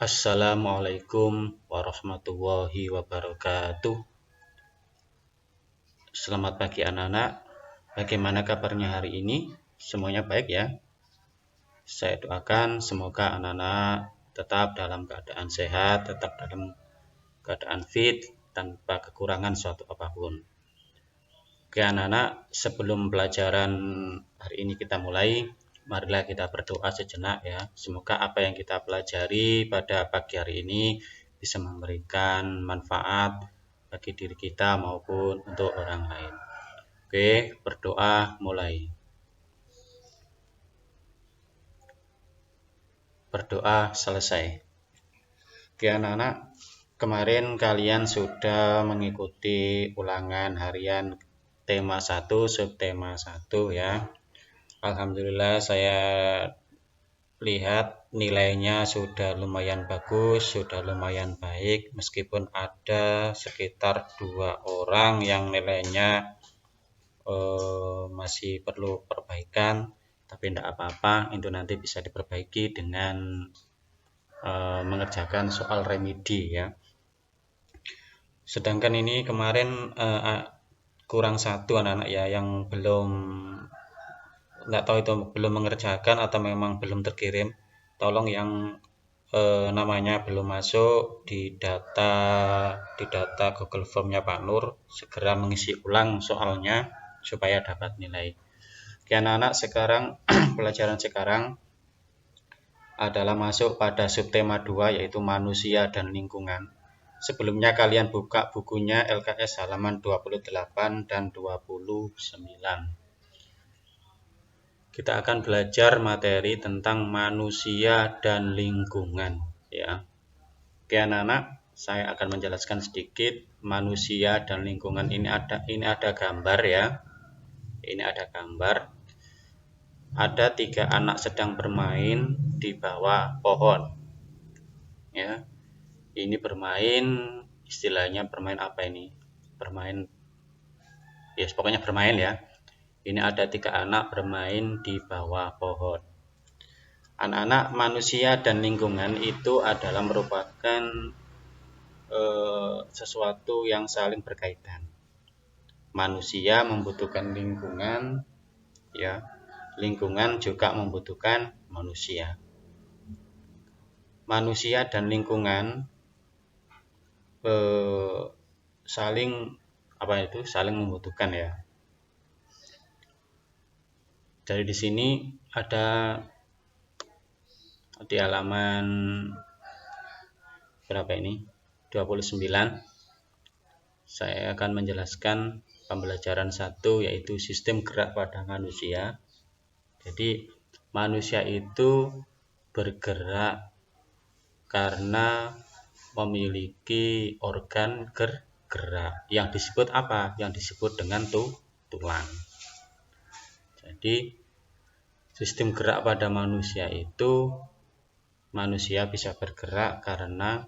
Assalamualaikum warahmatullahi wabarakatuh. Selamat pagi anak-anak. Bagaimana kabarnya hari ini? Semuanya baik ya? Saya doakan semoga anak-anak tetap dalam keadaan sehat, tetap dalam keadaan fit, tanpa kekurangan suatu apapun. Oke anak-anak, sebelum pelajaran hari ini kita mulai, marilah kita berdoa sejenak ya. Semoga apa yang kita pelajari pada pagi hari ini bisa memberikan manfaat bagi diri kita maupun untuk orang lain. Oke, berdoa mulai. Berdoa selesai. Oke anak-anak, kemarin kalian sudah mengikuti ulangan harian tema 1, subtema 1 ya. Alhamdulillah saya lihat nilainya sudah lumayan bagus, sudah lumayan baik, meskipun ada sekitar 2 orang yang nilainya masih perlu perbaikan, tapi tidak apa-apa, itu nanti bisa diperbaiki dengan mengerjakan soal remedi ya. Sedangkan ini kemarin kurang satu anak-anak ya yang belum, nggak tahu itu belum mengerjakan atau memang belum terkirim. Tolong yang namanya belum masuk di data Google Form-nya Pak Nur, segera mengisi ulang soalnya supaya dapat nilai. Oke anak-anak, sekarang pelajaran sekarang adalah masuk pada subtema 2 yaitu manusia dan lingkungan. Sebelumnya kalian buka bukunya LKS halaman 28 dan 29. Kita akan belajar materi tentang manusia dan lingkungan ya. Oke anak-anak, saya akan menjelaskan sedikit manusia dan lingkungan. Ini ada gambar ya. Ini ada gambar. Ada 3 anak sedang bermain di bawah pohon. Ya. Ini bermain, istilahnya bermain apa ini? Bermain, ya pokoknya bermain ya. Ini ada 3 anak bermain di bawah pohon. Anak-anak, manusia dan lingkungan itu adalah merupakan sesuatu yang saling berkaitan. Manusia membutuhkan lingkungan, ya. Lingkungan juga membutuhkan manusia. Manusia dan lingkungan saling membutuhkan ya. Jadi di sini ada di halaman berapa ini? 29. Saya akan menjelaskan pembelajaran 1 yaitu sistem gerak pada manusia. Jadi manusia itu bergerak karena memiliki organ gerak yang disebut apa? Yang disebut dengan tulang. Jadi sistem gerak pada manusia itu, manusia bisa bergerak karena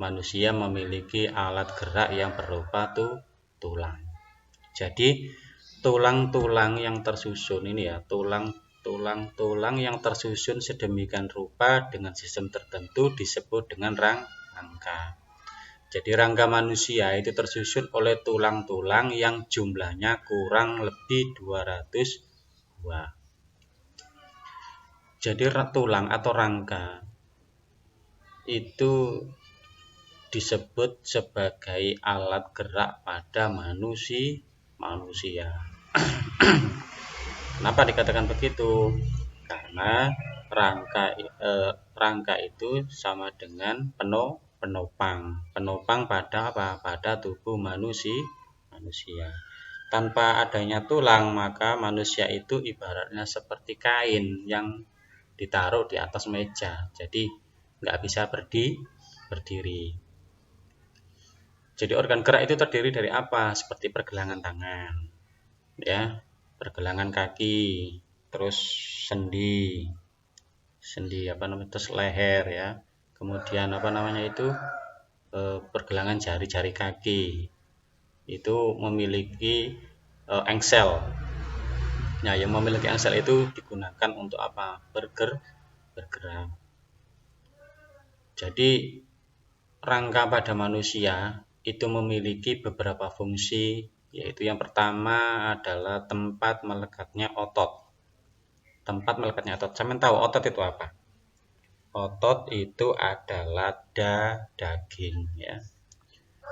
manusia memiliki alat gerak yang berupa tulang. Jadi tulang-tulang yang tersusun ini ya, tulang yang tersusun sedemikian rupa dengan sistem tertentu disebut dengan rangka. Jadi rangka manusia itu tersusun oleh tulang-tulang yang jumlahnya kurang lebih 200 buah. Jadi tulang atau rangka itu disebut sebagai alat gerak pada manusia. Kenapa dikatakan begitu? Karena rangka itu sama dengan penopang pada apa? Pada tubuh manusia. Tanpa adanya tulang, maka manusia itu ibaratnya seperti kain yang ditaruh di atas meja. Jadi nggak bisa berdiri. Jadi organ gerak itu terdiri dari apa? Seperti pergelangan tangan, ya, pergelangan kaki, terus sendi terus leher ya. Kemudian pergelangan jari-jari kaki itu memiliki engsel. Nah, yang memiliki engsel itu digunakan untuk apa? Bergerak. Jadi rangka pada manusia itu memiliki beberapa fungsi, yaitu yang pertama adalah tempat melekatnya otot. Tempat melekatnya otot. Sampean tahu otot itu apa? Otot itu adalah daging, ya.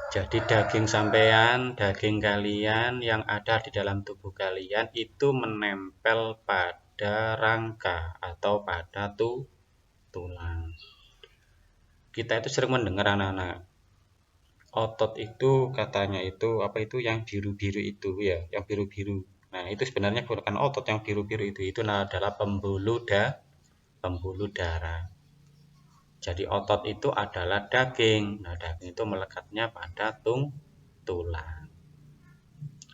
Jadi daging sampean, daging kalian yang ada di dalam tubuh kalian itu menempel pada rangka atau pada tulang. Kita itu sering mendengar anak-anak, otot itu katanya itu apa itu yang biru-biru itu ya, yang biru-biru. Nah, itu sebenarnya bukan otot yang biru-biru itu adalah pembuluh darah. Jadi otot itu adalah daging. Nah, daging itu melekatnya pada tulang.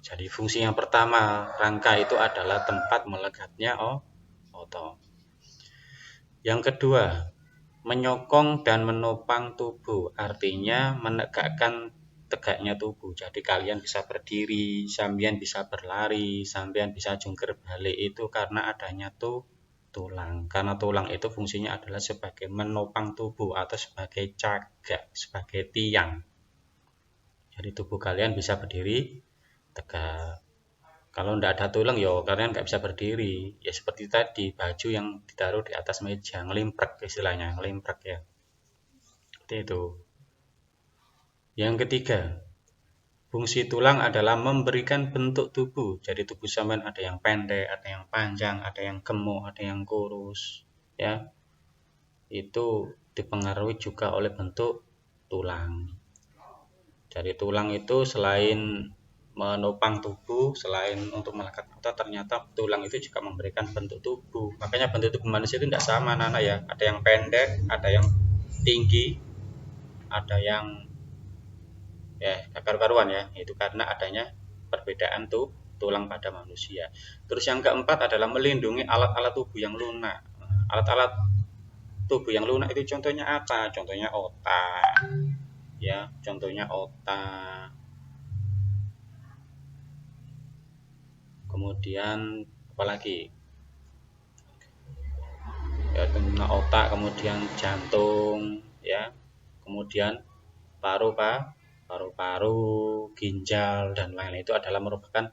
Jadi fungsi yang pertama, rangka itu adalah tempat melekatnya otot. Yang kedua, menyokong dan menopang tubuh, artinya menegakkan tegaknya tubuh. Jadi kalian bisa berdiri, sampean bisa berlari, sampean bisa jungkir balik itu karena adanya tulang. Karena tulang itu fungsinya adalah sebagai menopang tubuh atau sebagai cagak, sebagai tiang. Jadi tubuh kalian bisa berdiri tegak. Kalau tidak ada tulang, ya kalian nggak bisa berdiri. Ya seperti tadi, baju yang ditaruh di atas meja, ngelimprek istilahnya, ngelimprek ya. Seperti itu. Yang ketiga, fungsi tulang adalah memberikan bentuk tubuh. Jadi tubuh sampean ada yang pendek, ada yang panjang, ada yang gemuk, ada yang kurus, ya. Itu dipengaruhi juga oleh bentuk tulang. Jadi tulang itu selain menopang tubuh, selain untuk melekat otot, ternyata tulang itu juga memberikan bentuk tubuh. Makanya bentuk tubuh manusia itu tidak sama, anak-anak ya. Ada yang pendek, ada yang tinggi, ada yang ya karuan ya. Itu karena adanya perbedaan tulang pada manusia. Terus yang keempat adalah melindungi alat-alat tubuh yang lunak. Alat-alat tubuh yang lunak itu contohnya apa? Contohnya otak, ya. Contohnya otak. Kemudian apalagi? Ya, otak, kemudian jantung, ya. Kemudian paru-paru, ginjal dan lain-lain itu adalah merupakan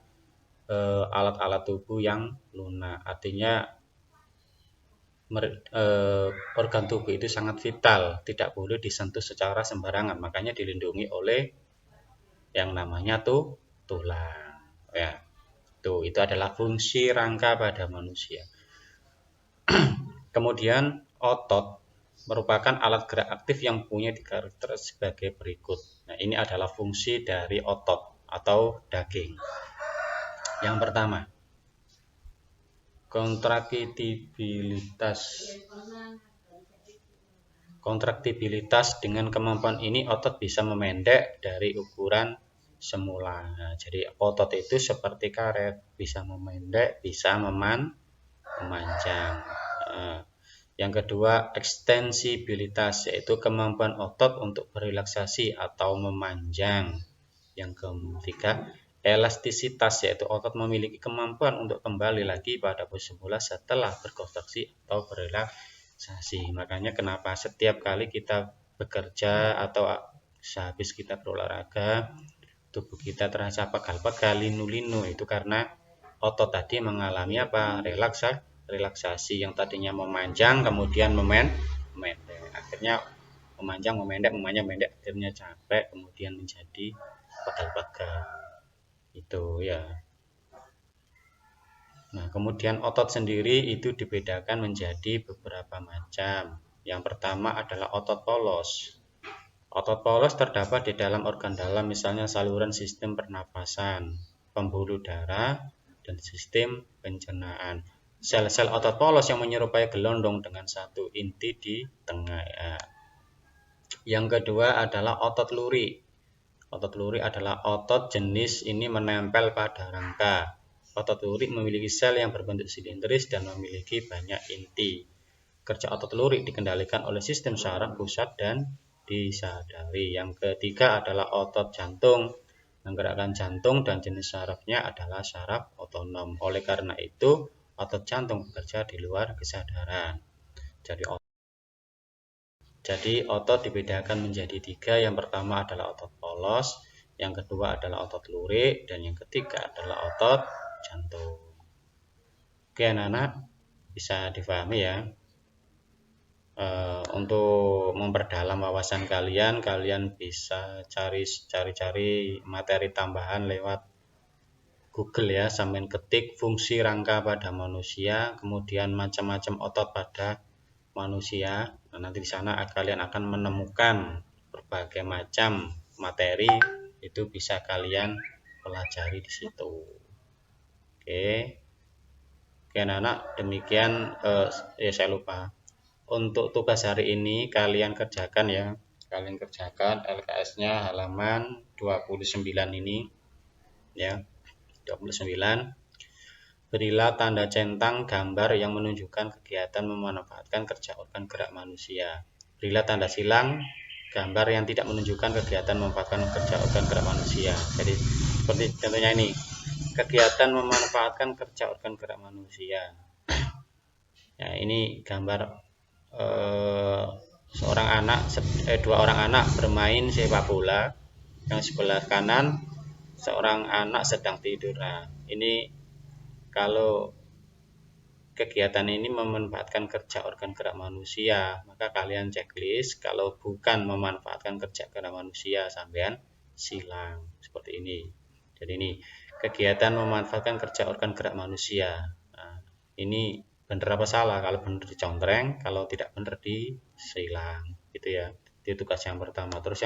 alat-alat tubuh yang lunak. Artinya organ tubuh itu sangat vital, tidak boleh disentuh secara sembarangan. Makanya dilindungi oleh yang namanya tulang. Ya, itu adalah fungsi rangka pada manusia. Kemudian otot merupakan alat gerak aktif yang punya karakter sebagai berikut. Nah, ini adalah fungsi dari otot atau daging. Yang pertama, kontraktibilitas dengan kemampuan ini otot bisa memendek dari ukuran semula. Nah, jadi otot itu seperti karet, bisa memendek, bisa memanjang. Yang kedua, ekstensibilitas, yaitu kemampuan otot untuk berrelaksasi atau memanjang. Yang ketiga, elastisitas, yaitu otot memiliki kemampuan untuk kembali lagi pada posisi semula setelah berkontraksi atau berrelaksasi. Makanya kenapa setiap kali kita bekerja atau sehabis kita berolahraga, tubuh kita terasa pegal-pegal, linu-linu, itu karena otot tadi mengalami apa? Relaksasi yang tadinya memanjang kemudian memendek. Akhirnya memanjang, memendek, akhirnya capek, kemudian menjadi pegal-pegal. Itu ya. Nah, kemudian otot sendiri itu dibedakan menjadi beberapa macam. Yang pertama adalah otot polos. Otot polos terdapat di dalam organ dalam, misalnya saluran sistem pernapasan, pembuluh darah, dan sistem pencernaan. Sel-sel otot polos yang menyerupai gelondong dengan satu inti di tengah. Ya. Yang kedua adalah otot luri. Otot luri adalah otot jenis ini menempel pada rangka. Otot luri memiliki sel yang berbentuk silindris dan memiliki banyak inti. Kerja otot luri dikendalikan oleh sistem saraf pusat dan disadari. Yang ketiga adalah otot jantung. Menggerakkan jantung dan jenis sarafnya adalah saraf otonom. Oleh karena itu, otot jantung bekerja di luar kesadaran. Jadi otot dibedakan menjadi 3. Yang pertama adalah otot polos, yang kedua adalah otot lurik, dan yang ketiga adalah otot jantung. Oke anak-anak, bisa difahami ya. Untuk memperdalam wawasan kalian bisa cari-cari materi tambahan lewat Google ya, sampai ketik fungsi rangka pada manusia, kemudian macam-macam otot pada manusia. Nah, nanti di sana kalian akan menemukan berbagai macam materi, itu bisa kalian pelajari di situ. Oke, anak-anak, demikian saya lupa. Untuk tugas hari ini kalian kerjakan ya. Kalian kerjakan LKS-nya halaman 29 ini ya. 29. Berilah tanda centang gambar yang menunjukkan kegiatan memanfaatkan kerja organ gerak manusia. Berilah tanda silang gambar yang tidak menunjukkan kegiatan memanfaatkan kerja organ gerak manusia. Jadi seperti contohnya ini, kegiatan memanfaatkan kerja organ gerak manusia. Ya, ini gambar dua orang anak bermain sepak bola. Yang sebelah kanan seorang anak sedang tidur. Nah, ini kalau kegiatan ini memanfaatkan kerja organ gerak manusia, maka kalian checklist. Kalau bukan memanfaatkan kerja gerak manusia, sampean silang seperti ini. Jadi ini kegiatan memanfaatkan kerja organ gerak manusia. Nah, ini benar apa salah? Kalau benar dicontreng, kalau tidak benar disilang, gitu ya. Itu tugas yang pertama. Terus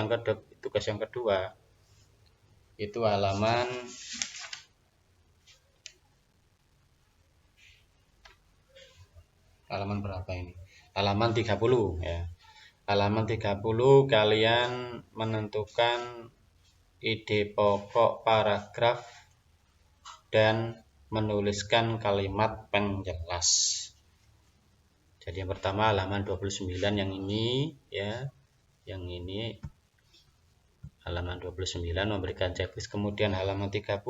tugas yang kedua itu halaman berapa ini? Halaman 30 ya. Halaman 30 kalian menentukan ide pokok paragraf dan menuliskan kalimat penjelas. Jadi yang pertama halaman 29 yang ini ya. Yang ini halaman 29 memberikan checklist. Kemudian halaman 30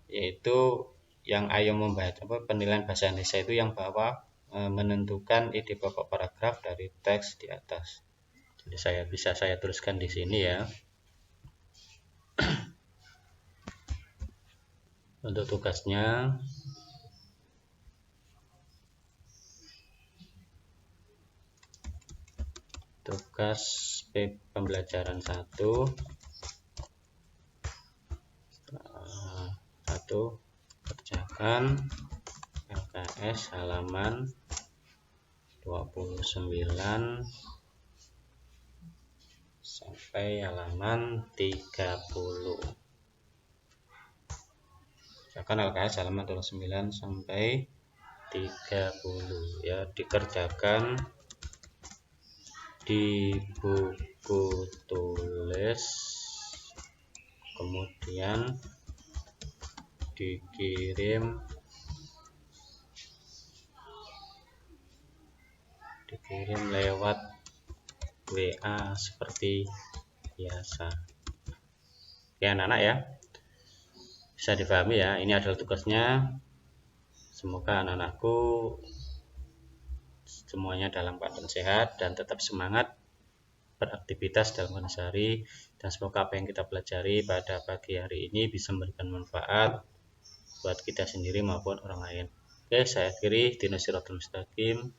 yaitu yang ayo membaca penilaian bahasa Indonesia itu yang bawah menentukan ide pokok paragraf dari teks di atas. Jadi saya tuliskan di sini ya. Untuk tugasnya tugas pembelajaran 1 kerjakan LKS halaman 29 sampai halaman 30. Kerjakan LKS halaman 29 sampai 30 ya, dikerjakan di buku tulis, kemudian dikirim lewat WA seperti biasa. Ya anak-anak ya, bisa dipahami ya, ini adalah tugasnya. Semoga anak-anakku semuanya dalam keadaan sehat dan tetap semangat beraktivitas dalam sehari, dan semoga apa yang kita pelajari pada pagi hari ini bisa memberikan manfaat buat kita sendiri maupun orang lain. Oke, saya akhiri. Ihdinas siratal mustaqim.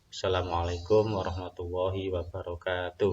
Assalamualaikum warahmatullahi wabarakatuh.